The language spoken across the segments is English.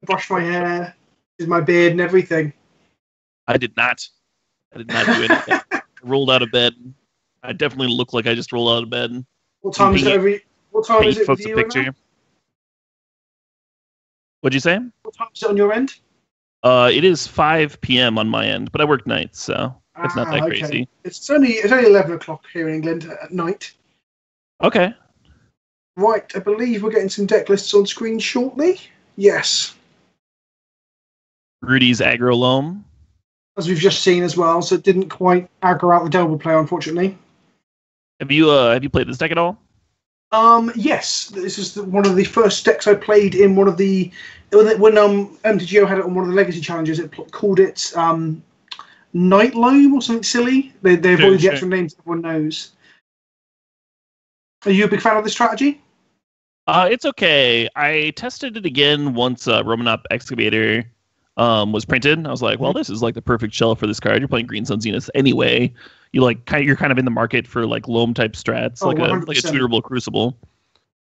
brushed my hair, did my beard and everything. I did not. I did not do anything. I rolled out of bed. I definitely look like I just rolled out of bed. What time is it? What time is it folks with you a picture. right now? What'd you say? What time is it on your end? It is 5 p.m. on my end, but I work nights, so it's not that crazy. It's only 11 o'clock here in England at night. Okay. Right, I believe we're getting some deck lists on screen shortly. Yes. Rudy's aggro Loam. As we've just seen as well, so it didn't quite aggro out the double play, unfortunately. Have you played this deck at all? Yes. This is one of the first decks I played in one of the when MTGO had it on one of the Legacy challenges. It called it Night Loam or something silly. They avoid the actual names everyone knows. Are you a big fan of this strategy? It's okay. I tested it again once Romanop Excavator was printed. I was like, well, this is like the perfect shell for this card. You're playing Green Sun Zenith anyway. You're kind of in the market for like Loam type strats, like a tutorable Crucible.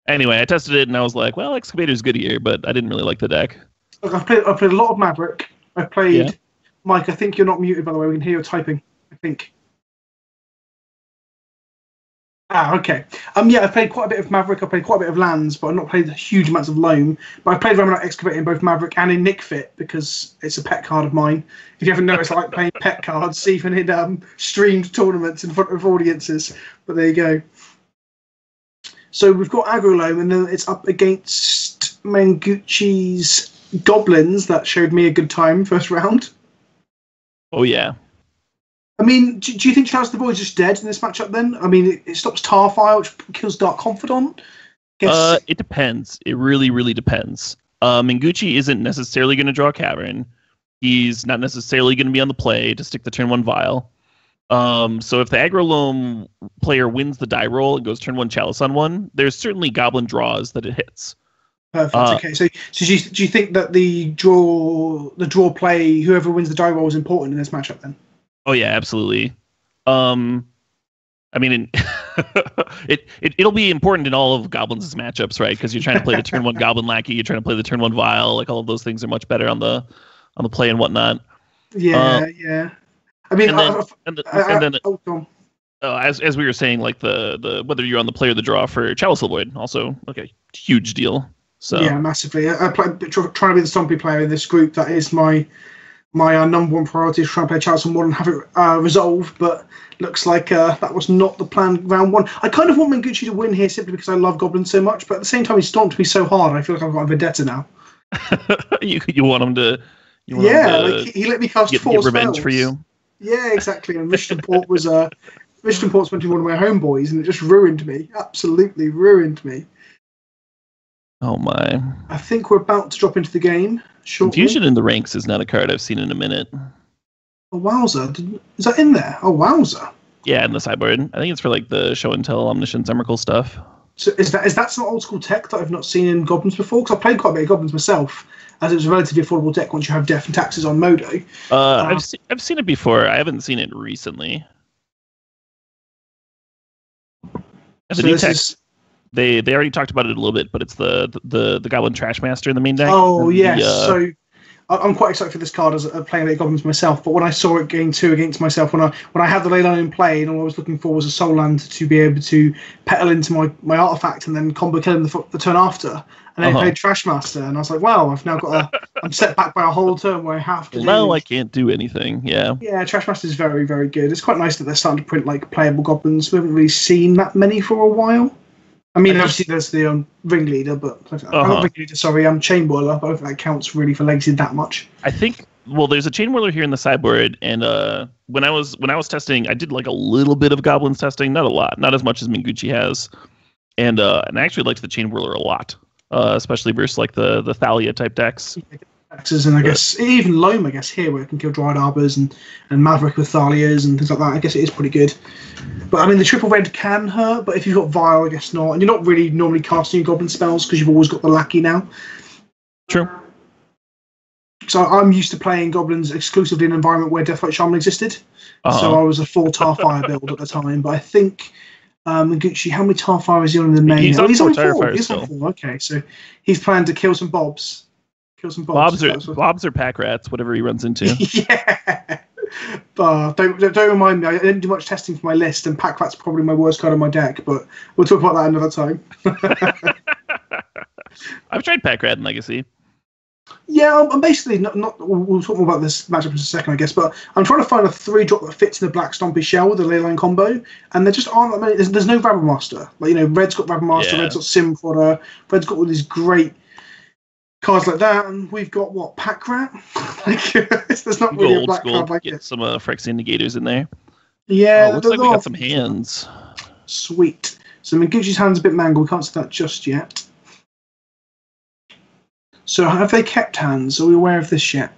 Anyway, I tested it and I was like, well, Excavator's good here, but I didn't really like the deck. Look, I've played a lot of Maverick. I've played Mike. I think you're not muted, by the way. We can hear you typing. I think. Okay. I've played quite a bit of Maverick. I've played quite a bit of lands, but I've not played huge amounts of Loam. But I've played Remnant Excavator in both Maverick and in Nick Fit because it's a pet card of mine. If you haven't noticed, I like playing pet cards, even in streamed tournaments in front of audiences. But there you go. So we've got aggro Loam, and then it's up against Mengucci's Goblins. That showed me a good time first round. Oh, yeah. I mean, do you think Chalice the Void is just dead in this matchup then? I mean, it stops Tarfire, which kills Dark Confidant? It depends. It really, really depends. Mengucci isn't necessarily going to draw a Cavern. He's not necessarily going to be on the play to stick the turn 1 Vial. So if the aggro Loam player wins the die roll and goes turn 1 Chalice on 1, there's certainly Goblin draws that it hits. Perfect. Okay. So do you think that the draw play, whoever wins the die roll, is important in this matchup then? Oh yeah, absolutely. I mean, it'll be important in all of Goblins' matchups, right? Because you're trying to play the turn 1 Goblin Lackey, you're trying to play the turn 1 Vial, like all of those things are much better on the play and whatnot. Yeah, yeah. I mean, as we were saying, like the whether you're on the play or the draw for Chalice the Void, also like a huge deal. So yeah, massively. I trying to be the stompy player in this group. That is my number one priority is try and play Chalice on 1 and have it resolved, but looks like that was not the plan round 1. I kind of want Mengucci to win here simply because I love Goblin so much, but at the same time he stomped me so hard I feel like I've got a vendetta now. you want him to... he let me cast 4 get revenge spells. For you. Yeah, exactly. And Mission Port was Mission Port's meant to be one of my homeboys, and it just ruined me. Absolutely ruined me. Oh my! I think we're about to drop into the game. Shortly. Confusion in the Ranks is not a card I've seen in a minute. Oh wowza! Is that in there? Oh wowza! Yeah, in the sideboard. I think it's for like the Show and Tell, Omniscience, Emrakul stuff. So is that some old school tech that I've not seen in Goblins before? Because I've played quite a bit of Goblins myself, as it was a relatively affordable deck once you have Death and Taxes on Modo. I've seen it before. I haven't seen it recently. As a new tech, they already talked about it a little bit, but it's the Goblin Trashmaster in the main deck. Oh yes, so I'm quite excited for this card as playing a Goblins myself. But when I saw it game 2 against myself, when I had the Leyline in play, and all I was looking for was a Soul Land to be able to petal into my artifact and then combo kill him the turn after. And I played Trashmaster, and I was like, wow, I've now got I'm set back by a whole turn where I have to. Well, I can't do anything. Yeah. Yeah, Trashmaster is very, very good. It's quite nice that they're starting to print like playable Goblins. We haven't really seen that many for a while. I mean, obviously there's the Ringleader, but not Ringleader. Sorry, Chain Whirler. But I don't think that counts really for Legacy that much. I think. Well, there's a Chain Whirler here in the sideboard, and when I was testing, I did like a little bit of Goblins testing, not a lot, not as much as Mengucci has, and I actually liked the Chain Whirler a lot, especially versus like the Thalia type decks. And I guess even Loam, I guess here where it can kill Dryad Arbors and Maverick with Thalias and things like that. I guess it is pretty good. But I mean, the triple red can hurt, but if you've got Vial, I guess not. And you're not really normally casting your Goblin spells because you've always got the Lackey now. True. So I'm used to playing Goblins exclusively in an environment where Deathlight Shaman existed. So I was a full Tarfire build at the time. But I think Mengucci, how many Tarfire is he on in the main? He's on 4 4. Tarfire He's still. on 4. Okay, so he's planning to kill some Bobs. Kill some Bobs. Bobs or pack rats, whatever he runs into. Yeah. But don't remind me. I didn't do much testing for my list, and pack rat's probably my worst card on my deck. But we'll talk about that another time. I've tried pack rat in Legacy. Yeah, I'm basically not. We'll talk more about this matchup in a second, I guess. But I'm trying to find a 3-drop that fits in the black Stompy shell with the Leyline combo, and there just aren't that many. There's no Rabbermaster. Like, Red's got Rabbermaster, Red's got Sim Fodder, Red's got all these great cards like that, and we've got what, pack rat? There's not really a black card like Get this. some Phyrexian Negators in there. Yeah, looks like we got some hands. Sweet. So Mengucci's hand's a bit mangled. We can't see that just yet. So have they kept hands? Are we aware of this yet?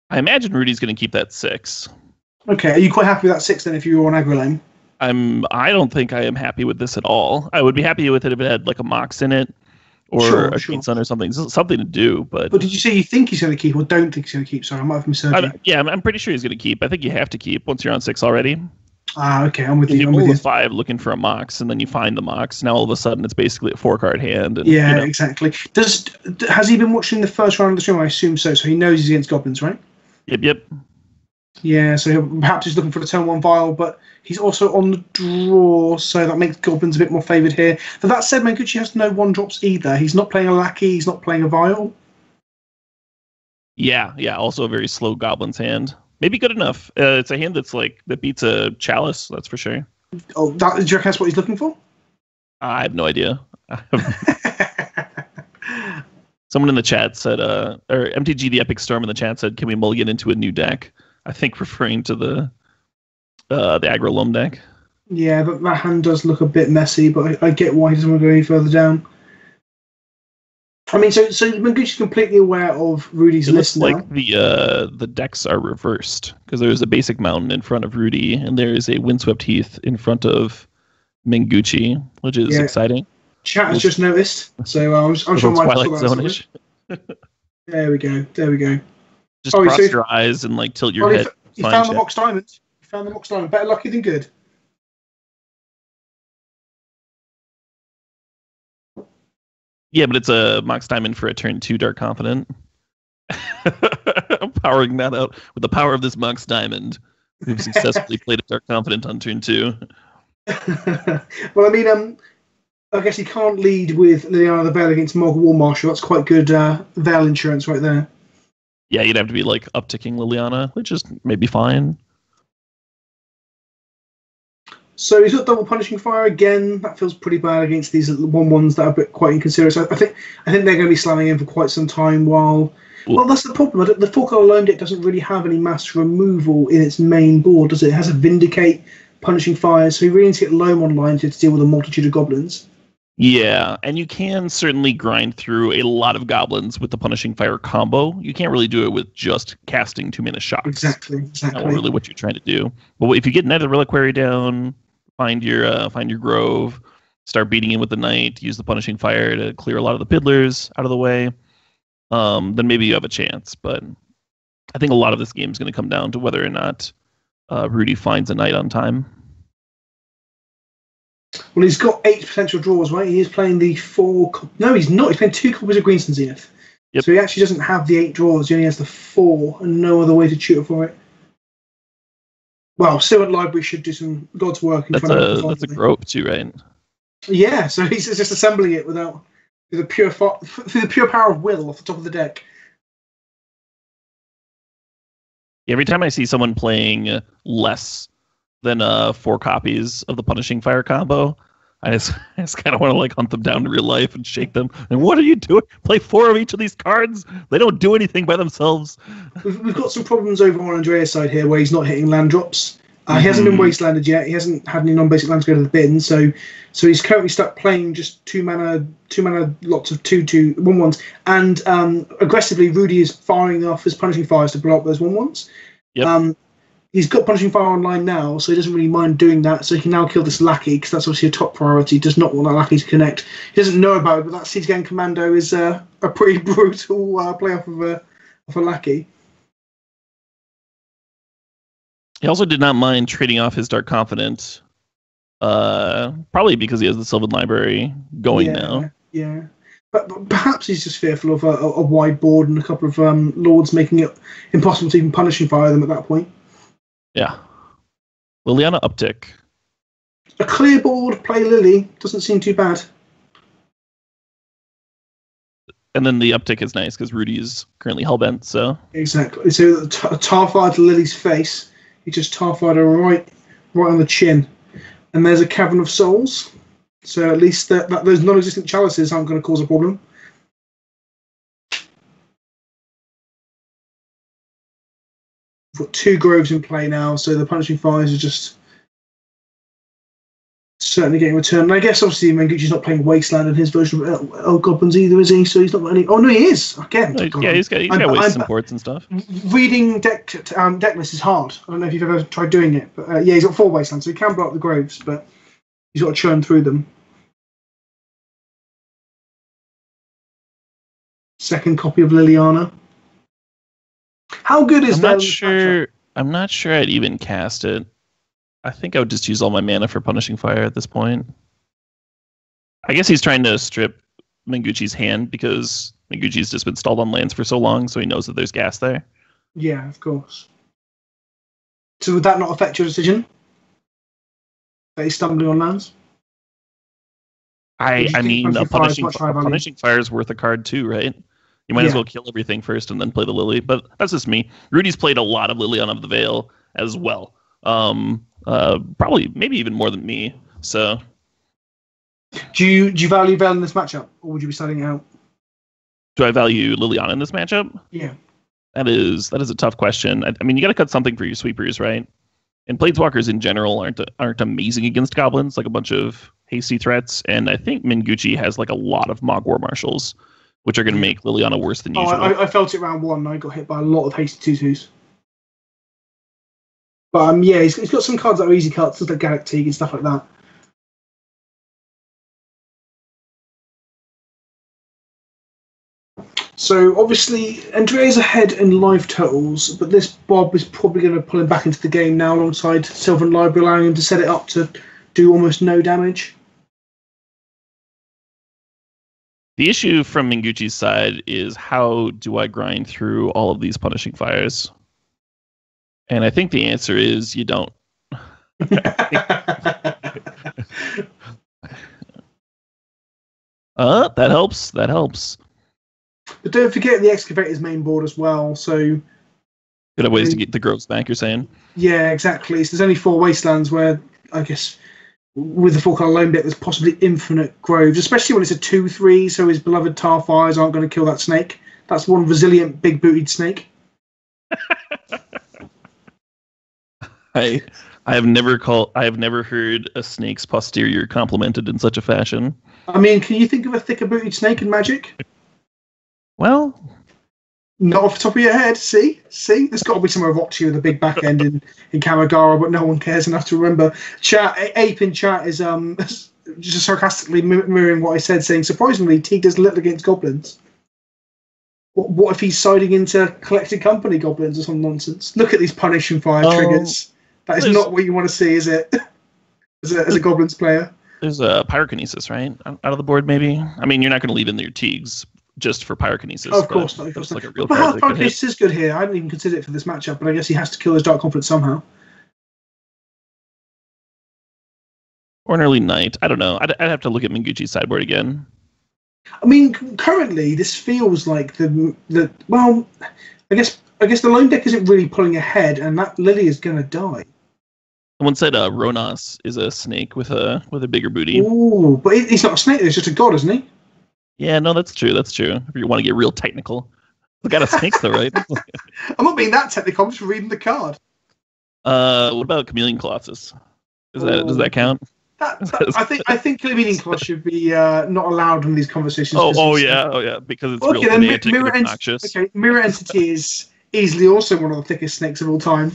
I imagine Rudy's going to keep that 6. Okay, are you quite happy with that 6 then if you were on aggro lane? I don't think I am happy with this at all. I would be happy with it if it had like a Mox in it, or a Green Sun or something to do. But did you say you think he's going to keep or don't think he's going to keep? Sorry, I might have misheard you. Yeah, I'm pretty sure he's going to keep. I think you have to keep once you're on 6 already. Okay, I'm with you. I'm with you. 5 looking for a Mox, and then you find the Mox. Now all of a sudden it's basically a 4-card hand. And, yeah, exactly. Has he been watching the first round of the stream? I assume so. So he knows he's against Goblins, right? Yep. Yeah, so perhaps he's looking for the turn 1 vial, but he's also on the draw, so that makes Goblins a bit more favoured here. But that said, Mengucci has no 1-drops either. He's not playing a Lackey, he's not playing a vial. Yeah, also a very slow Goblins hand. Maybe good enough. It's a hand that beats a Chalice, that's for sure. Oh, do you reckon that's what he's looking for? I have no idea. Someone in the chat said, or MTG the Epic Storm in the chat said, can we mulligan into a new deck? I think referring to the aggro Loam deck. Yeah, but that hand does look a bit messy, but I get why he doesn't want to go any further down. I mean, so Mengucci's completely aware of Rudy's list now. Like the decks are reversed, because there's a basic mountain in front of Rudy, and there is a windswept heath in front of Mengucci, which is exciting. Chat has just noticed, so I'm sure my Twilight Zone-ish. There we go. Just cross your eyes and tilt your head. You found the Mox Diamond. Better lucky than good. Yeah, but it's a Mox Diamond for a turn 2 Dark Confident. I'm powering that out with the power of this Mox Diamond. We've successfully played a Dark Confident on turn 2. Well, I mean, I guess he can't lead with Liliana the Veil against Morg War Marshal. That's quite good Veil insurance right there. Yeah, you'd have to be upticking Liliana, which is maybe fine. So he's got double punishing fire again. That feels pretty bad against these 1/1s that are a bit quite inconsiderate. So I think they're going to be slamming in for quite some time. Well, that's the problem. The 4-color Loam deck doesn't really have any mass removal in its main board, does it? It has a Vindicate, punishing fire, so he really needs to get Loam online to deal with a multitude of Goblins. Yeah, and you can certainly grind through a lot of Goblins with the punishing fire combo. You can't really do it with just casting 2-mana shocks. Exactly. That's not really what you're trying to do. But if you get Nether Reliquary down, find your Grove, start beating in with the Knight, use the punishing fire to clear a lot of the Piddlers out of the way, then maybe you have a chance. But I think a lot of this game is going to come down to whether or not Rudy finds a Knight on time. Well, he's got 8 potential draws, right? He is playing the 4... No, he's not. He's playing 2 copies of Green Sun Zenith. Yep. So he actually doesn't have the 8 draws. He only has the 4 and no other way to tutor for it. Well, Silent Library should do some God's work. That's a grope too, right? Yeah, so he's just assembling it through the pure power of will off the top of the deck. Every time I see someone playing less than 4 copies of the punishing fire combo, I just kind of want to hunt them down in real life and shake them. And what are you doing? Play 4 of each of these cards. They don't do anything by themselves. We've got some problems over on Andrea's side here where he's not hitting land drops. He hasn't been wastelanded yet. He hasn't had any non-basic lands go to the bin. So he's currently stuck playing just 2 mana, lots of 2/2 1/1s, and aggressively Rudy is firing off his punishing fires to block those 1/1s. Yep. He's got punishing fire online now, so he doesn't really mind doing that. So he can now kill this lackey, because that's obviously a top priority. He does not want that lackey to connect. He doesn't know about it, but that Siege Gang Commando is a pretty brutal play off of a lackey. He also did not mind trading off his Dark Confident, probably because he has the Sylvan Library going now. Yeah. But perhaps he's just fearful of a wide board and a couple of lords making it impossible to even punishing fire them at that point. Yeah. Liliana uptick. A clear board, play Lily, doesn't seem too bad. And then the uptick is nice because Rudy is currently hellbent, so... Exactly. So a tar fire to Lily's face. He just tar fired her right on the chin. And there's a Cavern of Souls. So at least those non-existent chalices aren't going to cause a problem. We've got 2 groves in play now, so the punishing fires are just certainly getting returned. And I guess obviously Mengucci's not playing Wasteland in his version of Goblins either, is he? So he's not got any. Oh no, he is again. Yeah, he's got Wasteland ports and stuff. Reading deck list is hard. I don't know if you've ever tried doing it, but yeah, he's got 4 Wastelands, so he can blow up the groves, but he's got to churn through them. Second copy of Liliana. How good is that? I'm not sure I'd even cast it. I think I would just use all my mana for Punishing Fire at this point. I guess he's trying to strip Mengucci's hand because Mengucci's just been stalled on lands for so long, so he knows that there's gas there. Yeah, of course. So would that not affect your decision? That he's stumbling on lands? I mean, a punishing fire is worth a card too, right? You might as well kill everything first and then play the Lily. But that's just me. Rudy's played a lot of Liliana of the Veil as well. Probably, maybe even more than me. So, do you value Veil in this matchup, or would you be starting it out? Do I value Liliana in this matchup? Yeah, that is a tough question. I mean, you got to cut something for your sweepers, right? And Planeswalkers in general aren't amazing against Goblins, like a bunch of hasty threats. And I think Mengucci has like a lot of Mogwar Marshals, which are going to make Liliana worse than usual. I felt it round 1. I got hit by a lot of hasty 2/2s. But yeah, he's got some cards that are easy cuts, like Galactic and stuff like that. So obviously, Andrea's ahead in live totals, but this Bob is probably going to pull him back into the game now alongside Sylvan Library, allowing him to set it up to do almost no damage. The issue from Mengucci's side is how do I grind through all of these punishing fires? And I think the answer is you don't. That helps. That helps. But don't forget the Excavator's main board as well. So good ways to get the groves back, you're saying? Yeah, exactly. So there's only 4 Wastelands where I guess with the 4-color Loam deck, there's possibly infinite groves, especially when it's a 2/3. So his beloved Tar Fires aren't going to kill that snake. That's one resilient, big-bootied snake. I have never heard a snake's posterior complimented in such a fashion. I mean, can you think of a thicker booted snake in Magic? Well, not off the top of your head. See, there's got to be some Evoxia with a big back end in Kamigara, but no one cares enough to remember. Ape in chat is just sarcastically mirroring what I said, saying surprisingly, Teague does little against goblins. What if he's siding into collected company goblins or some nonsense? Look at these punishing fire triggers. That is not what you want to see, is it? as a goblins player. There's a pyrokinesis, right? Out of the board, maybe? I mean, you're not going to leave in your Teagues just for pyrokinesis. Of course not. Like a real but pyrokinesis is good here. I didn't even consider it for this matchup, but I guess he has to kill his Dark Confidence somehow. Or an early night. I don't know. I'd have to look at Mengucci's sideboard again. I mean, currently this feels like well, I guess the Loam deck isn't really pulling ahead, and that Lily is going to die. Someone said Ronas is a snake with a bigger booty. Ooh, but he's not a snake. He's just a god, isn't he? Yeah, no, that's true. That's true. If you want to get real technical, look at a snake, though, right? I'm not being that technical. I'm just reading the card. What about Chameleon Colossus? Does that count? I think Chameleon Colossus should be not allowed in these conversations. Oh yeah, because it's real pedantic and obnoxious. Okay, Mirror Entity is easily also one of the thickest snakes of all time.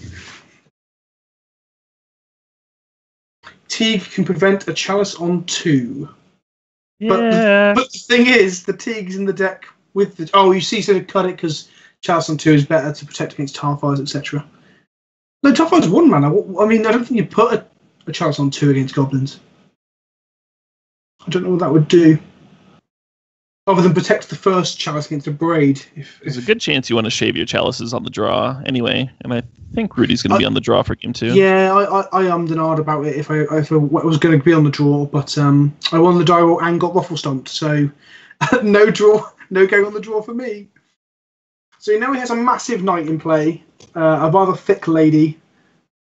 Teague can prevent a Chalice on 2. Yeah. But the thing is, the Teague's in the deck with the... Oh, you see, so to cut it because Chalice on 2 is better to protect against Tar Fires, etc. No, Tar Fires 1 mana. I mean, I don't think you put a Chalice on 2 against Goblins. I don't know what that would do. Other than protect the first chalice against a braid. There's a good chance you want to shave your chalices on the draw anyway, and I think Rudy's going to be on the draw for game 2. Yeah, I ummed and ahed about it if I was going to be on the draw, but I won the die roll and got ruffle stomped, so no draw, no going on the draw for me. So now he has a massive knight in play, a rather thick lady,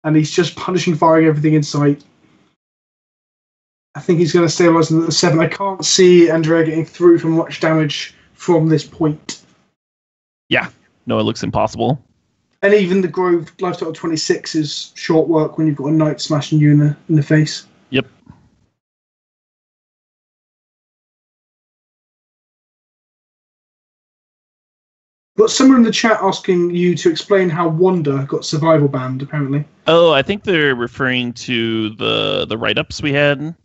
and he's just punishing, firing everything in sight. I think he's going to stabilise at the 7. I can't see Andrea getting through from much damage from this point. Yeah, no, it looks impossible. And even the Grove life total 26 is short work when you've got a knight smashing you in the face. Yep. Got someone in the chat asking you to explain how Wanda got survival banned, apparently. Oh, I think they're referring to the write-ups we had.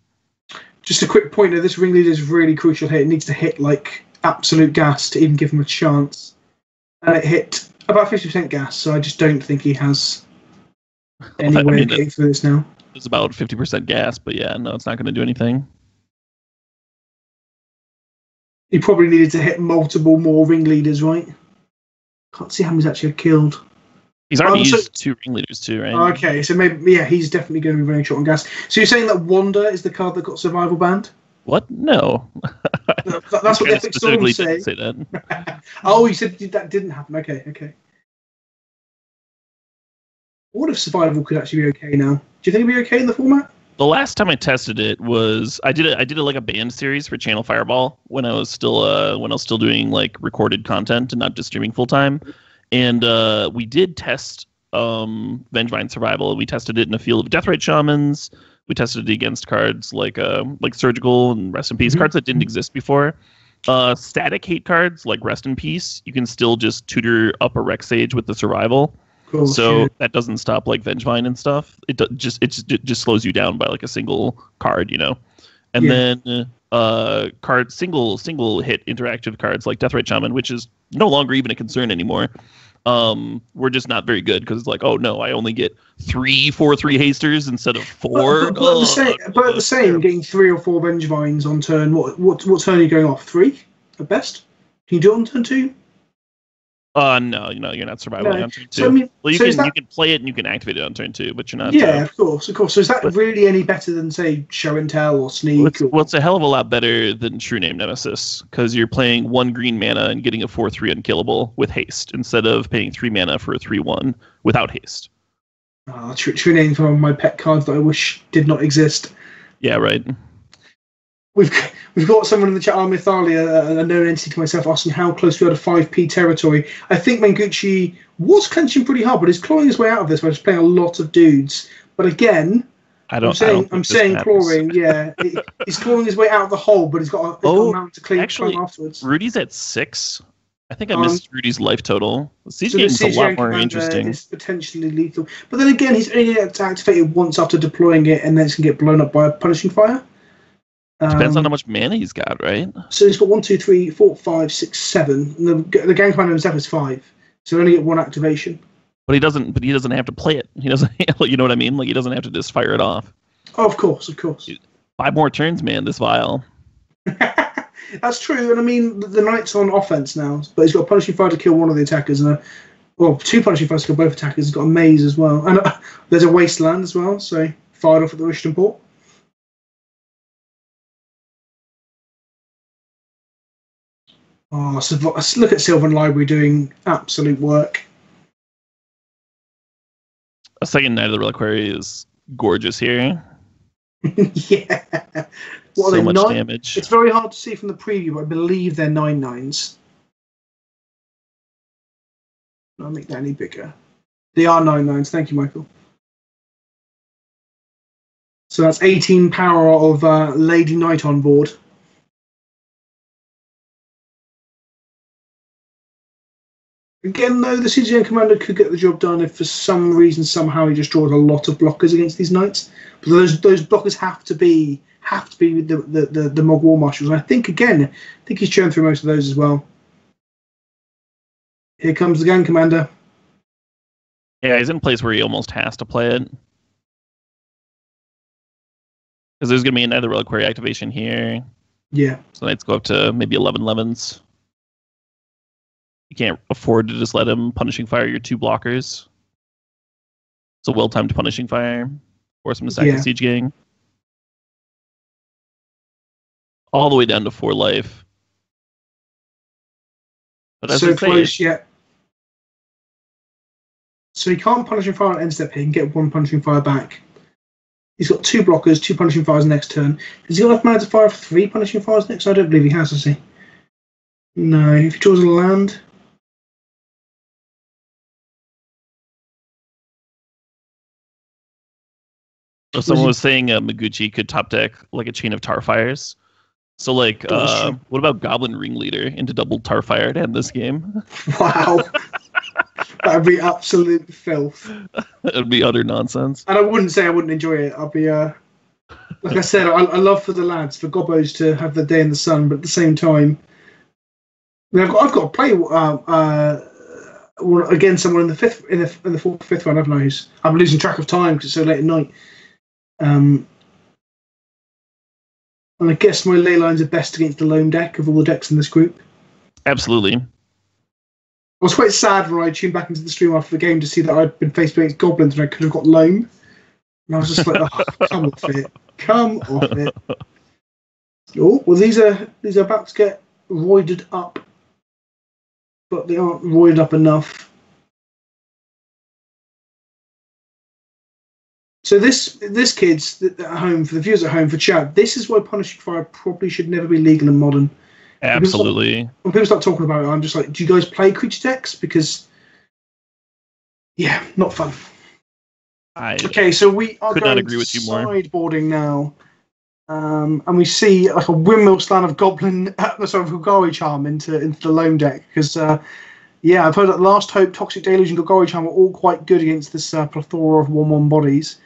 Just a quick pointer, this ringleader is really crucial here. It needs to hit, like, absolute gas to even give him a chance. And it hit about 50% gas, so I just don't think he has any way of getting through this now. It's about 50% gas, but yeah, no, it's not going to do anything. He probably needed to hit multiple more ringleaders, right? Can't see how many he's actually killed. He's already used 2 ringleaders too, right? Okay, so maybe, yeah, he's definitely going to be running short on gas. So you're saying that Wanda is the card that got survival banned? What? No. That's what Epic Storms say. Say that. Oh, you said that didn't happen. Okay. What if survival could actually be okay now? Do you think it'd be okay in the format? The last time I tested it was I did it like a band series for Channel Fireball when I was still doing like recorded content and not just streaming full time. And we did test Vengevine Survival. We tested it in a field of Deathrite Shamans. We tested it against cards like Surgical and Rest in Peace, cards that didn't exist before. Static hate cards like Rest in Peace, you can still just tutor up a Rex Sage with the Survival. Cool, so that doesn't stop like Vengevine and stuff. It just slows you down by like a single card, you know. And then single hit interactive cards like Deathrite Shaman, which is no longer even a concern anymore. We're just not very good because it's like, oh no, I only get 3 4/3 hasters instead of 4. But the same, getting 3 or 4 Vengevines on turn. What turn are you going off? 3 at best. Can you do it on turn 2? No, you're not surviving on turn 2. So, I mean, well, you can play it and you can activate it on turn 2, but you're not. Yeah, of course. So is that really any better than, say, Show and Tell or Sneak? Well, it's a hell of a lot better than True Name Nemesis, because you're playing 1 green mana and getting a 4/3 unkillable with haste, instead of paying 3 mana for a 3/1 without haste. True Name's one of my pet cards that I wish did not exist. Yeah, right. We've got someone in the chat, Mythalia, a known entity to myself, asking how close we are to 5p territory. I think Mengucci was clenching pretty hard, but he's clawing his way out of this by just playing a lot of dudes. But again, I'm saying clawing, yeah. He's clawing his way out of the hole, but he's got a amount to clean afterwards. Rudy's at 6. I think I missed Rudy's life total. These games are a lot more interesting. It's potentially lethal. But then again, he's only to activate it once after deploying it, and then it's going to get blown up by a punishing fire. Depends on how much mana he's got, right? So he's got 1, 2, 3, 4, 5, 6, 7. And the game commander himself is 5, so he only get 1 activation. But he doesn't have to play it. He doesn't. You know what I mean? Like he doesn't have to just fire it off. Oh, of course. 5 more turns, man. This vial. That's true, and I mean the knight's on offense now, but he's got a punishing fire to kill one of the attackers, and 2 punishing fires to kill both attackers. He's got a maze as well, and there's a wasteland as well. So fired off at the Rishton Port. Oh, so look at Sylvan Library doing absolute work. A second Knight of the Reliquary is gorgeous here. Yeah. What so much damage. It's very hard to see from the preview, but I believe they're 9/9s. I'll make that any bigger. They are 9/9s. Thank you, Michael. So that's 18 power of Lady Knight on board. Again, though, the CGN commander could get the job done if for some reason, somehow, he just draws a lot of blockers against these knights. But those blockers have to be the Mog War Marshals. And I think he's churned through most of those as well. Here comes the gang commander. Yeah, he's in a place where he almost has to play it. Because there's going to be another Reliquary activation here. Yeah. So knights go up to maybe 11 lemons. You can't afford to just let him punishing fire your 2 blockers. It's a well-timed punishing fire. Force him to sack the siege gang. All the way down to 4 life. But as so I say, close yet. So he can't punishing fire on end step here. He can get 1 punishing fire back. He's got 2 blockers, 2 punishing fires next turn. Has he got enough mana to fire for 3 punishing fires next? I don't believe he has he? No. If he draws a land. So someone was saying Mengucci could top deck like a chain of tar fires. So like, what about Goblin Ringleader into double tar fire to end this game? Wow. That'd be absolute filth. It'd be utter nonsense. And I wouldn't say I wouldn't enjoy it. I'd be, like I said, I love for the lads, for Gobbos to have the day in the sun, but at the same time, I mean, I've got to play against someone in the fifth, in the fourth, fifth round. I've knows. I'm losing track of time because it's so late at night. And I guess my ley lines are best against the Loam deck of all the decks in this group. Absolutely. I was quite sad when I tuned back into the stream after the game to see that I'd been faced against Goblins and I could have got Loam. And I was just like, oh, come off it. Come off it. Oh, well, these are about to get roided up. But they aren't roided up enough. So this kids at home, for the viewers at home, for chat, this is why Punishing Fire probably should never be legal in Modern. Absolutely. When people start talking about it, I'm just like, do you guys play creature decks? Because, yeah, not fun. Okay, so we are could going not agree with you more. Sideboarding now. And we see like a windmill slam of Goblin, sorry, of Golgari Charm into the Loam deck. Because, yeah, I've heard that Last Hope, Toxic Deluge, and Golgari Charm are all quite good against this plethora of 1/1 bodies.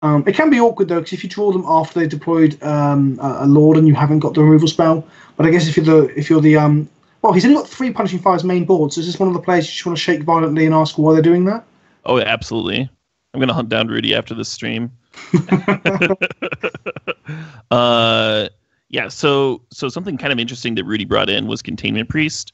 It can be awkward though, because if you draw them after they've deployed a Lord and you haven't got the removal spell, but I guess if you're the well, he's only got 3 Punishing Fires main board, so is this one of the players you just want to shake violently and ask why they're doing that? Oh, absolutely. I'm gonna hunt down Rudy after this stream. Yeah. So something kind of interesting that Rudy brought in was Containment Priest.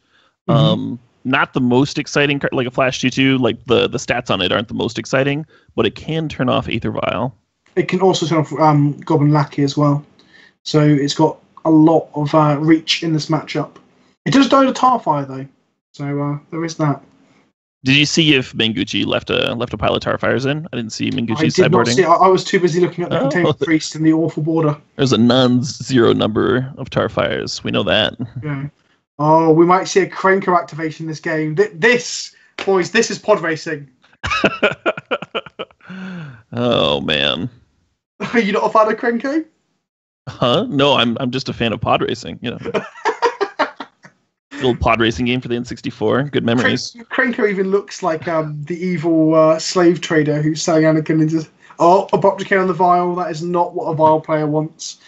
Not the most exciting card, like a Flash 2/2. Like the stats on it aren't the most exciting, but it can turn off Aether Vial. It can also turn off Goblin Lackey as well. So it's got a lot of reach in this matchup. It does die to Tarfire though, so there is that. Did you see if Mengucci left a pile of Tarfires in? I didn't see Mengucci sideboarding. I did not see. I was too busy looking at the Containment Priest and the awful border. There's a non-zero number of Tarfires. We know that. Yeah. Oh, we might see a Cranker activation in this game. This, boys, this is pod racing. Oh, man. Are you not a fan of Cranker? Huh? No, I'm just a fan of pod racing, you know. Little pod racing game for the N64. Good memories. Cranker even looks like the evil slave trader who's selling Anakin into... Oh, Abrupt Decay on the Vial. That is not what a Vial player wants.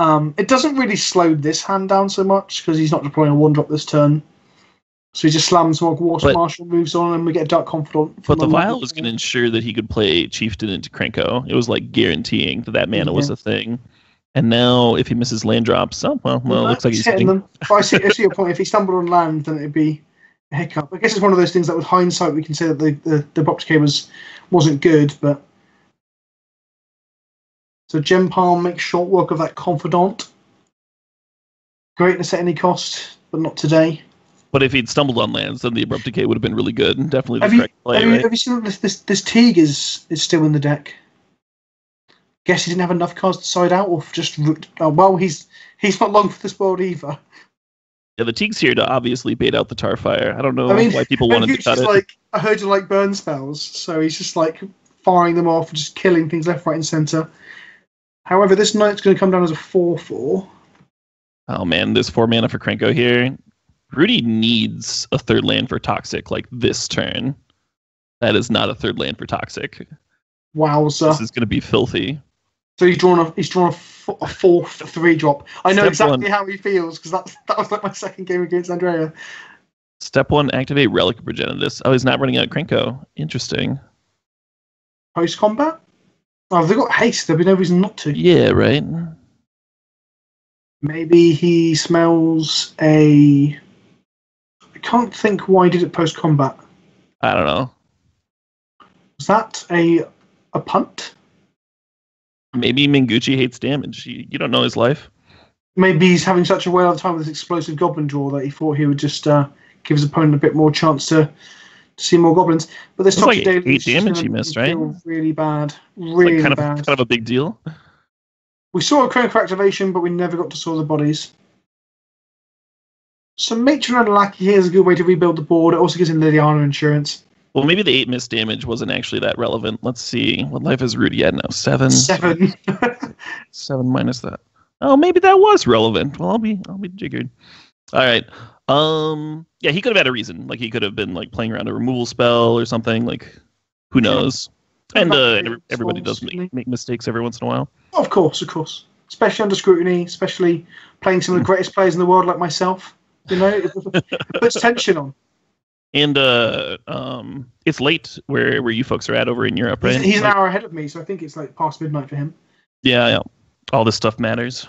It doesn't really slow this hand down so much because he's not deploying a 1-drop this turn. So he just slams more Marshall moves on and we get Dark Confidant. But the Vial was going to ensure that he could play Chieftain into Krenko. It was like guaranteeing that mana was a thing. And now if he misses land drops, it looks like he's hitting them. I see your point. If he stumbled on land, then it'd be a hiccup. I guess it's one of those things that with hindsight we can say that the Abrupt Decay wasn't good, but... So Gem Palm makes short work of that Confidant. Greatness at any cost, but not today. But if he'd stumbled on lands, then the Abrupt Decay would have been really good. Definitely the correct play, right? Have you seen that this Teague is still in the deck? Guess he didn't have enough cards to side out, or just... well, he's not long for this world either. Yeah, the Teague's here to obviously bait out the Tarfire. I don't know why people wanted to cut it. Like, I heard you like burn spells, so he's just like firing them off and just killing things left, right, and centre. However, this knight's going to come down as a 4/4. Oh man, there's 4 mana for Krenko here. Rudy needs a 3rd land for Toxic like this turn. That is not a 3rd land for Toxic. Wowza. This is going to be filthy. So he's drawn a 4th 3-drop. I know exactly how he feels because that was like my second game against Andrea. Step 1, activate Relic of Progenitus. Oh, he's not running out Krenko. Interesting. Post-combat? Oh, they've got haste. There'll be no reason not to. Yeah, right. Maybe he smells a... I can't think why he did it post-combat. I don't know. Was that a punt? Maybe Mengucci hates damage. You don't know his life. Maybe he's having such a whale of a time with this explosive goblin draw that he thought he would just give his opponent a bit more chance to see more goblins. But this toxic like 8 damage he missed, right? Really bad. Really like bad. Kind of a big deal. We saw a Chronicle activation, but we never got to saw the bodies. So Matron and Lackey here is a good way to rebuild the board. It also gives him Liliana insurance. Well, maybe the 8 missed damage wasn't actually that relevant. Let's see. What life is Rudy at now? 7? 7. 7 minus that. Oh, maybe that was relevant. Well, I'll be jiggered. All right. Yeah, he could have had a reason. Like, he could have been, like, playing around a removal spell or something. Like, who knows? And everybody does make mistakes every once in a while. Of course. Especially under scrutiny, especially playing some of the greatest players in the world like myself. You know, it puts tension on. And it's late where you folks are at over in Europe, right? He's an hour ahead of me, so I think it's like past midnight for him. Yeah. All this stuff matters.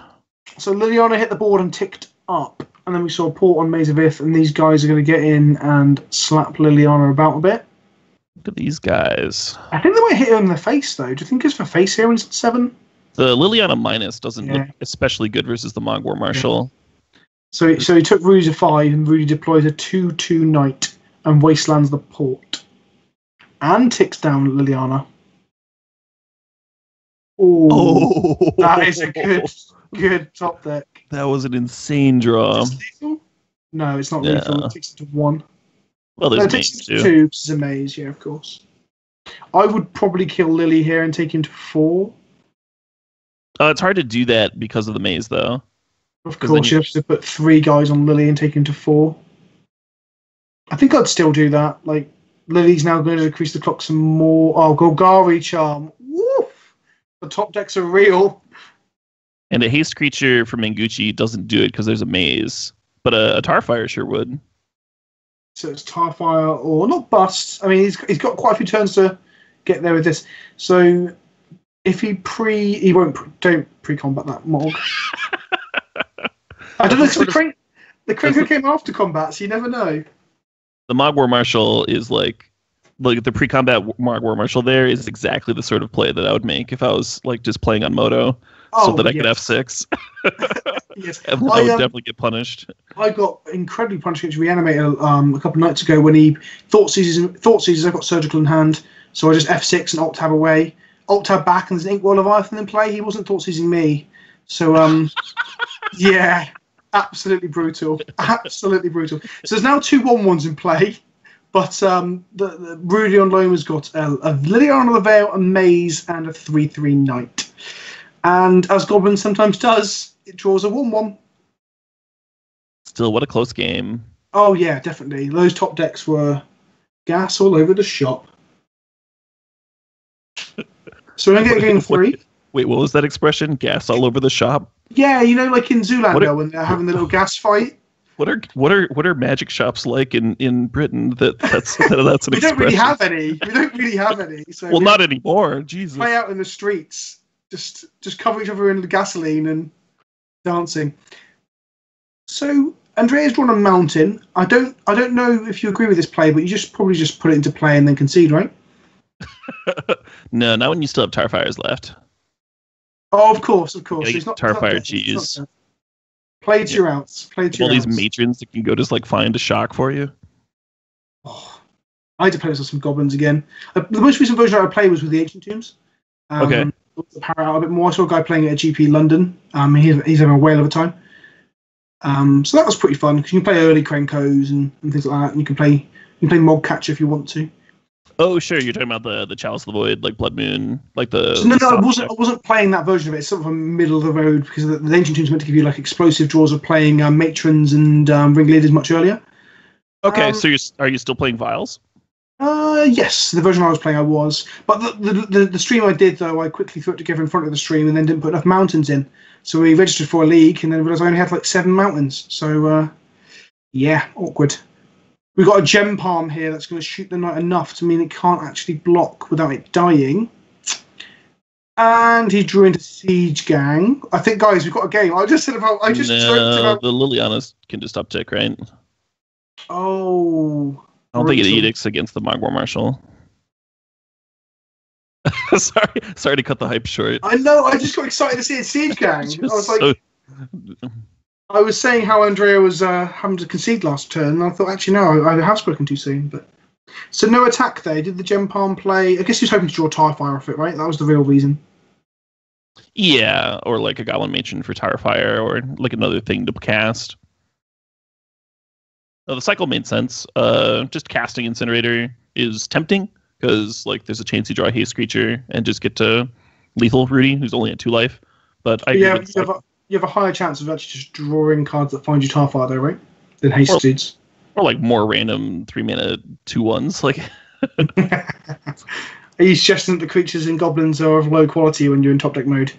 So Liliana hit the board and ticked up, and then we saw Port on Maze of Ith, and these guys are going to get in and slap Liliana about a bit. Look at these guys. I think they might hit her in the face, though. Do you think it's for face here in 7? The Liliana minus doesn't look especially good versus the Mogwar Marshal. Yeah. So he took Rudy to 5, and Rudy deploys a 2/2 Knight and wastelands the Port. And ticks down Liliana. Oh, that is a good top deck. That was an insane draw. Is this lethal? No, it's not lethal. It takes it to 1. Well, there's no, maze too. 2, because it's a maze, yeah, of course. I would probably kill Lily here and take him to 4. It's hard to do that because of the maze, though. Of course, you have to put 3 guys on Lily and take him to 4. I think I'd still do that. Like, Lily's now going to decrease the clock some more. Oh, Golgari Charm. Woof! The top decks are real. And a haste creature from Mengucci doesn't do it because there's a maze. But a Tarfire sure would. So it's Tarfire or not bust. I mean, he's got quite a few turns to get there with this. So if he don't pre-combat that Mog. I don't know. The Cranko came after combat, so you never know. The Mogwar Marshal is like the pre-combat Mogwar Marshal there is exactly the sort of play that I would make if I was like just playing on Moto, so that I could F6. Yes, and I would definitely get punished. I got incredibly punished against Reanimator a couple of nights ago when he thought seizes. I've got Surgical in hand, so I just F6 and alt tab away, alt tab back, and there's an Inkwell Leviathan in play. He wasn't thought seizing me, so yeah. Absolutely brutal. Absolutely brutal. So there's now 2 1/1s in play, but the Rudy on Loam has got a Liliana the Veil, a Maze, and a 3/3 Knight. And as Goblin sometimes does, it draws a 1/1. Still, what a close game. Oh, yeah, definitely. Those top decks were gas all over the shop. So we're going to get game 3. Wait, what was that expression? Gas all over the shop? Yeah, you know, like in Zoolander when they're having the little gas fight. What are magic shops like in Britain? That's an expression. We don't really have any. So well, not anymore. Jesus. Play out in the streets, just cover each other in the gasoline and dancing. So Andrea's drawn a mountain. I don't know if you agree with this play, but you probably just put it into play and then concede, right? No, not when you still have Tarfires left. Oh, of course. It's not Tarfire cheese. Play to your outs. All these matrons that can go just like find a shock for you. Oh, I had to play this with some goblins again. The most recent version I played was with the Ancient Tombs. Okay. To power out a bit more. I saw a guy playing it at GP London. He's having a whale of a time. So that was pretty fun because you can play early Krenkos and things like that. And you can play Mog Catcher if you want to. Oh, sure. You're talking about the Chalice of the Void, like Blood Moon, like the. So no, I wasn't playing that version of it. It's sort of a middle of the road because the Ancient Tombs meant to give you like explosive draws of playing matrons and ringleaders much earlier. Okay, so are you still playing Vials? Yes, the version I was playing I was, but the stream I did though I quickly threw it together in front of the stream and then didn't put enough mountains in, so we registered for a league and then realised I only had like 7 mountains. So yeah, awkward. We've got a gem palm here that's going to shoot the knight enough to mean it can't actually block without it dying. And he drew into Siege Gang. I think, guys, we've got a game. I just joked about. The Lilianas can just uptick, right? Oh. I don't think it edicts against the Mogwai Marshal. sorry to cut the hype short. I know. I just got excited to see a Siege Gang. I was like, I was saying how Andrea was having to concede last turn, and I thought, actually, no, I have spoken too soon. But so no attack there. Did the Gem Palm play? I guess he was hoping to draw Tarfire off it, right? That was the real reason. Yeah, or like a Goblin Matron for Tarfire, or like another thing to cast. The cycle made sense. Just casting Incinerator is tempting because like there's a chance you draw a haste creature and just get to lethal Rudy, who's only at 2 life. But you have a higher chance of actually just drawing cards that find you Tarfire, though, right? Than haste dudes. Or like more random 3-mana 2/1s. Like, are you suggesting that the creatures in Goblins are of low quality when you're in top deck mode?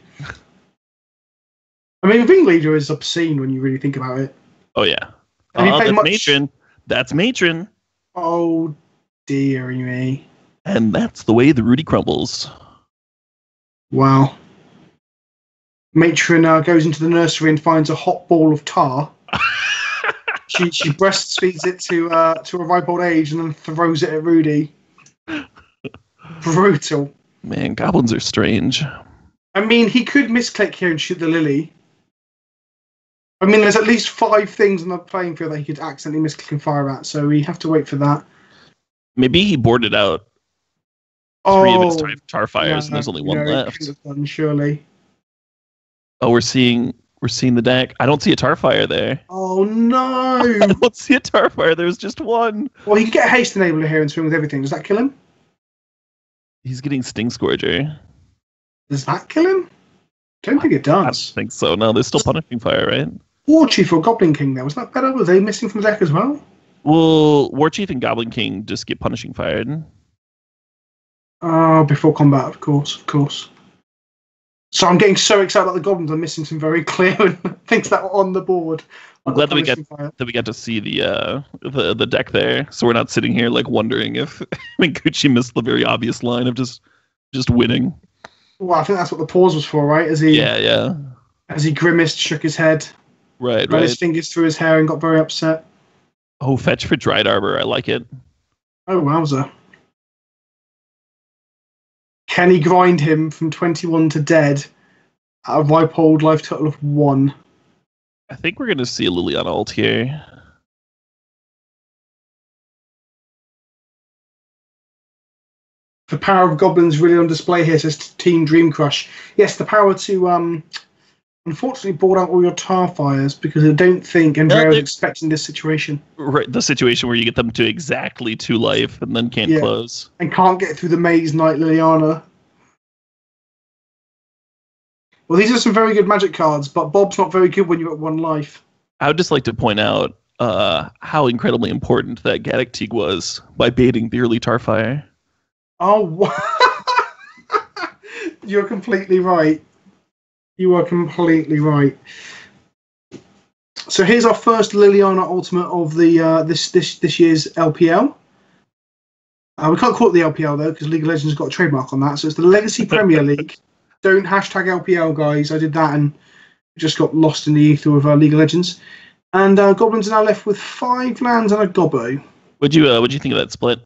I mean, being leader is obscene when you really think about it. Oh yeah. That's Matron. That's Matron. Oh, dearie me. And that's the way the Rudy crumbles. Wow. Matron goes into the nursery and finds a hot ball of tar. she breastfeeds it to a ripe old age and then throws it at Rudy. Brutal. Man, Goblins are strange. I mean, he could misclick here and shoot the Lily. I mean, there's at least 5 things on the playing field that he could accidentally misclick and fire at, so we have to wait for that. Maybe he boarded out 3 of his Tarfires, and there's only 1 left. He could have done, surely. Oh, we're seeing the deck. I don't see a Tarfire there. Oh no! I don't see a Tarfire. There's just 1. Well, he can get a haste enabler here and swing with everything. Does that kill him? He's getting Sting Scourger. Does that kill him? Don't think it does. I don't think so. No, there's still Punishing Fire, right? War Chief or Goblin King there. Was that better? Were they missing from the deck as well? Well, War Chief and Goblin King just get Punishing Fired. Oh, before combat, of course. So I'm getting so excited about the Goblins. I'm missing some very clear things that were on the board. I'm glad that we got to see the deck there, so we're not sitting here like wondering if Mengucci missed the very obvious line of just winning. Well, I think that's what the pause was for, right? As he grimaced, shook his head, ran his fingers through his hair, and got very upset. Oh, fetch for Dried Arbor. I like it. Oh, wowza. Can he grind him from 21 to dead at a ripe old life total of 1? I think we're going to see a Liliana ult here. The power of Goblins really on display here, says Team Dream Crush. Yes, the power to unfortunately board out all your Tarfires because I don't think Andrea was expecting this situation. Right, the situation where you get them to exactly 2 life and then can't close. And can't get through the Maze Knight Liliana. Well, these are some very good Magic cards, but Bob's not very good when you're at 1 life. I would just like to point out how incredibly important that Gaddock Teague was by baiting the early Tarfire. Oh, you're completely right. You are completely right. So here's our first Liliana Ultimate of the this year's LPL. We can't call it the LPL though because League of Legends has got a trademark on that. So it's the Legacy Premier League. Don't hashtag LPL, guys. I did that and just got lost in the ether of League of Legends. And Goblins are now left with 5 lands and a Gobbo. What'd you think of that split?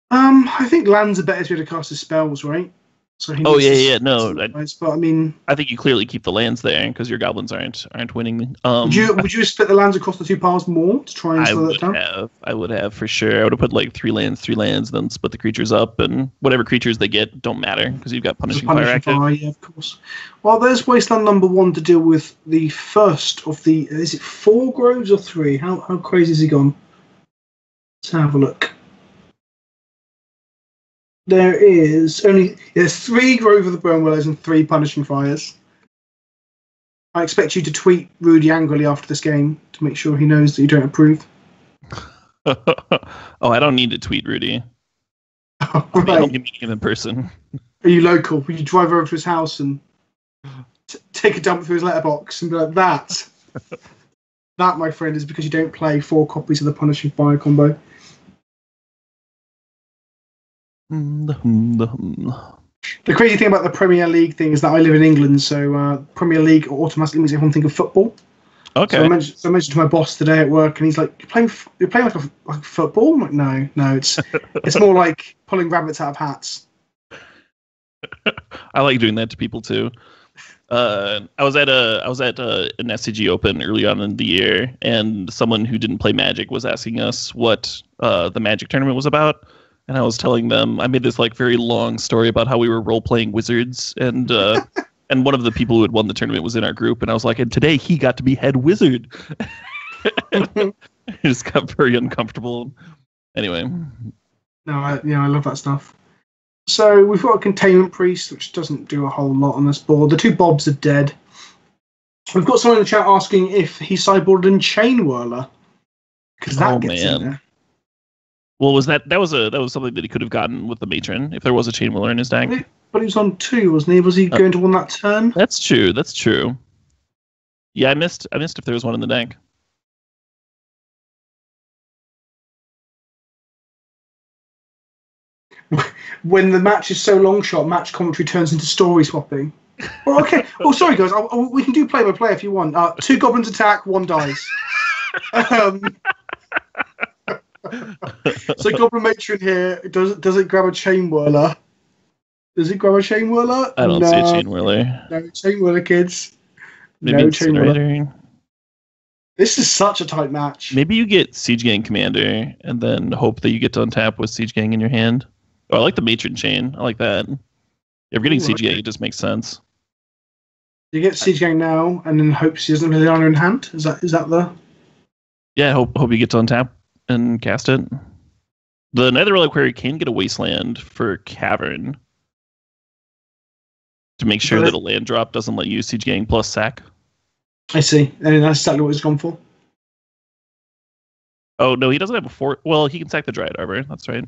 I think lands are better to be able to cast his spells, right? So no. But I mean, I think you clearly keep the lands there because your goblins aren't winning. Would you split the lands across the 2 piles more to try and slow that down? I would have for sure. I would have put like 3 lands, then split the creatures up, and whatever creatures they get don't matter because you've got Punishing Fire active. Yeah, of course. Well, there's Wasteland number 1 to deal with the first of the. Is it 4 groves or 3? How crazy has he gone? Let's have a look. There's 3 Grove of the Burnwillows and 3 Punishing Fires. I expect you to tweet Rudy angrily after this game to make sure he knows that you don't approve. Oh, I don't need to tweet Rudy. Right. I'll be meeting him in person. Are you local? Will you drive over to his house and take a dump through his letterbox and be like, that, my friend, is because you don't play 4 copies of the Punishing Fire combo. The crazy thing about the Premier League thing is that I live in England, so Premier League automatically makes everyone think of football. Okay. So I mentioned to my boss today at work, and he's like, "You're playing like football?" I'm like, no, it's more like pulling rabbits out of hats. I like doing that to people too. I was at an SCG Open early on in the year, and someone who didn't play Magic was asking us what the Magic tournament was about, and I was telling them I made this like very long story about how we were role playing wizards, and and one of the people who had won the tournament was in our group, and I was like, and today he got to be head wizard. It just got very uncomfortable. Anyway. No, I love that stuff. So we've got a containment priest, which doesn't do a whole lot on this board. The two Bobs are dead. We've got someone in the chat asking if he sideboarded in Chain Whirler, because that gets in there. Well, was that was something that he could have gotten with the matron if there was a Chain Whirler in his deck? But he was on 2, wasn't he? Was he going to win that turn? That's true. That's true. Yeah, I missed if there was one in the deck. When the match is so long shot, match commentary turns into story swapping. Well, okay. Oh, sorry, guys. We can do play by play if you want. 2 goblins attack, 1 dies. So Goblin Matron here, does it grab a Chain Whirler? Does it grab a Chain Whirler? I don't see a Chain Whirler. No Chain Whirler, kids. Maybe no Chain Whirler. This is such a tight match. Maybe you get Siege Gang Commander and then hope that you get to untap with Siege Gang in your hand. Oh, I like the Matron Chain. I like that. If you're getting Siege Gang, it just makes sense. You get Siege Gang now and then hope she doesn't have the honor in hand? Is that the... Yeah, hope you get to untap and cast it. The Nether Reliquary can get a Wasteland for Cavern to make sure that a land drop doesn't let you Siege Gang plus sack. I see. And that's exactly what he's gone for. Oh, no, he doesn't have a 4. Well, he can sack the Dryad Arbor. That's right.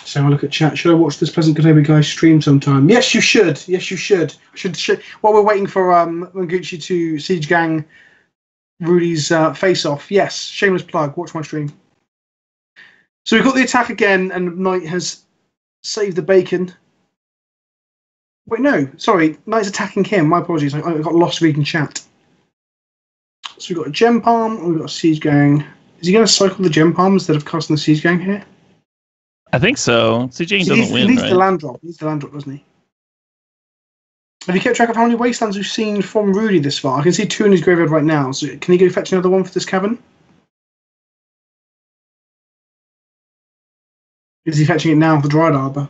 So have a look at chat. Should I watch this Pleasant Kenobi guy stream sometime? Yes, you should. Yes, you should. While we're waiting for Mengucci to Siege Gang Rudy's face-off. Yes, shameless plug. Watch my stream. So we've got the attack again, and Knight has saved the bacon. Wait, no. Sorry. Knight's attacking him. My apologies. I got lost reading chat. So we've got a Gem Palm, and we've got a Siege Gang. Is he going to cycle the Gem Palm instead of casting the Siege Gang here? I think so. Siege Gang doesn't win, He needs right? the land drop. He needs the land drop, doesn't he? Have you kept track of how many Wastelands we've seen from Rudy this far? I can see 2 in his graveyard right now. So can he go fetch another one for this cavern? Is he fetching it now for the Dryad Arbor?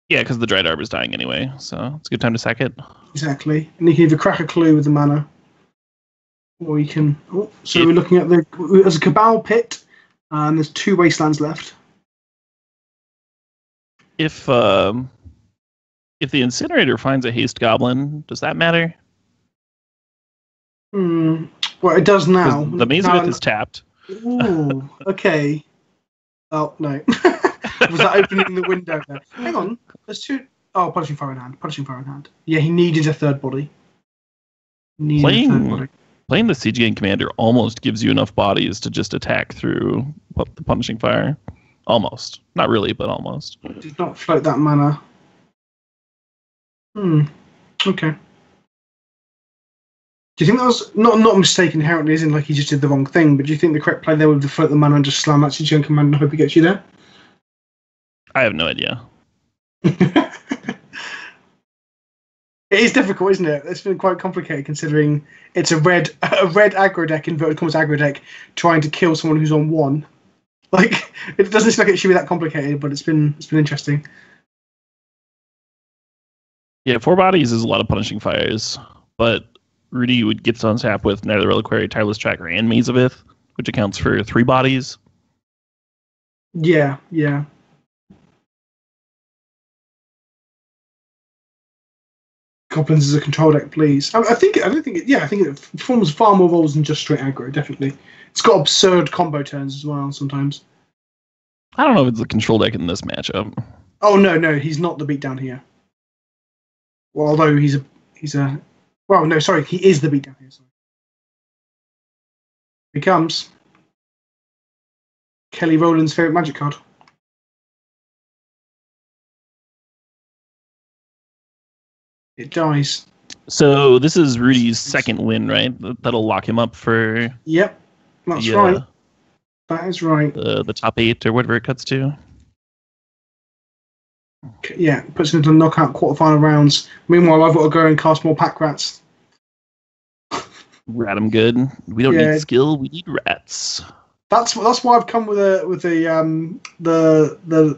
Yeah, because the Dryad Arbor is dying anyway, so it's a good time to sack it. Exactly. And he can either crack a clue with the mana, or you can... Oh, so we're looking at there's a Cabal Pit, and there's 2 Wastelands left. If the Incinerator finds a Haste Goblin, does that matter? Well, it does now. The Mazebeth is tapped. Ooh, okay. Oh, no. Was that opening the window there? Hang on. There's 2... Oh, Punishing Fire in hand. Yeah, he needed a third body. Playing the Siege Gang Commander almost gives you enough bodies to just attack through the Punishing Fire. Almost. Not really, but almost. Did not float that mana. Okay. Do you think that was not a mistake inherently, isn't like he just did the wrong thing, but do you think the correct play there would float the mana and just slam that Siege Gang Commander and hope he gets you there? I have no idea. It is difficult, isn't it? It's been quite complicated considering it's a red aggro deck, inverted commas aggro deck, trying to kill someone who's on 1. Like, it doesn't seem like it should be that complicated, but it's been interesting. Yeah, 4 bodies is a lot of Punishing Fires, but Rudy would get to untap with Nether Reliquary, Tireless Tracker, and Mazebeth, which accounts for 3 bodies. Yeah. Goblins is a control deck, please. I think it performs far more roles than just straight aggro, definitely. It's got absurd combo turns as well sometimes. I don't know if it's a control deck in this matchup. Oh no, he's not the beatdown here. Well, although he is the beatdown here. Sorry. Here he comes. Kelly Rowland's favourite magic card. It dies. So this is Rudy's second win, right? That'll lock him up for. Yep, that's right. That is right. The top 8 or whatever it cuts to. Yeah, puts him into the knockout quarterfinal rounds. Meanwhile, I've got to go and cast more pack rats. Rat 'em good. We don't need skill. We need rats. That's why I've come with the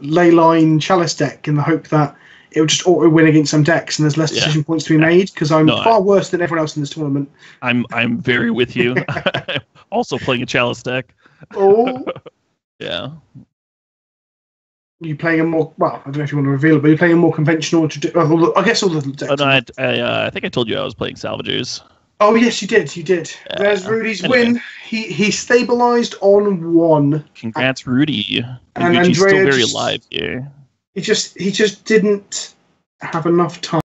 Leyline Chalice deck in the hope that it will just auto win against some decks and there's less decision points to be made because I'm far worse than everyone else in this tournament. I'm very with you. I'm also playing a Chalice deck. Oh. Yeah. You playing a more I don't know if you want to reveal it, but you're playing a more conventional. I guess all the decks. Oh, no, I think I told you I was playing Salvagers. Oh yes, you did. You did. There's Rudy's win. He stabilized on 1. Congrats, Rudy. And Mengucci's still very alive here. He just didn't have enough time.